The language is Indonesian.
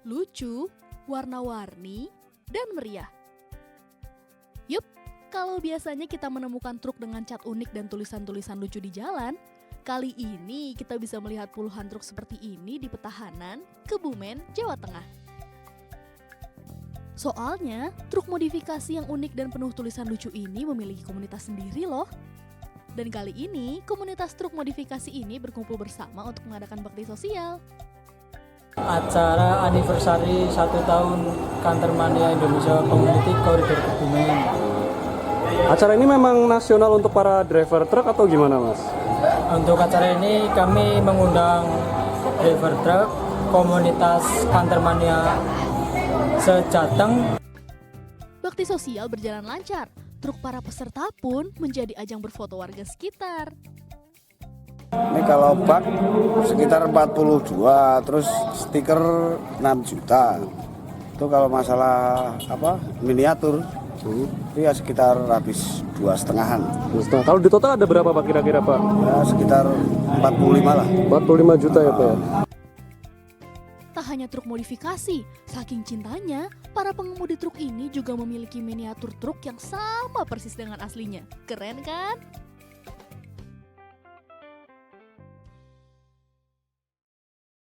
lucu, warna-warni, dan meriah. Yup, kalau biasanya kita menemukan truk dengan cat unik dan tulisan-tulisan lucu di jalan, kali ini kita bisa melihat puluhan truk seperti ini di Petahanan, Kebumen, Jawa Tengah. Soalnya, truk modifikasi yang unik dan penuh tulisan lucu ini memiliki komunitas sendiri loh. Dan kali ini, komunitas truk modifikasi ini berkumpul bersama untuk mengadakan bakti sosial. Acara anniversary 1 tahun Kantormania Indonesia Community Koridor Kebumen. Acara ini memang nasional untuk para driver truk atau gimana, Mas? Untuk acara ini kami mengundang driver truk, komunitas Kantormania se-Jateng. Bakti sosial berjalan lancar, truk para peserta pun menjadi ajang berfoto warga sekitar. Ini kalau bak sekitar 42, terus stiker 6 juta. Itu kalau masalah miniatur, itu ya sekitar habis 2,5-an. Kalau di total ada berapa Pak kira-kira Pak? Ya sekitar 45 lah. 45 juta ya Pak ya? Tak hanya truk modifikasi, saking cintanya, para pengemudi truk ini juga memiliki miniatur truk yang sama persis dengan aslinya. Keren kan?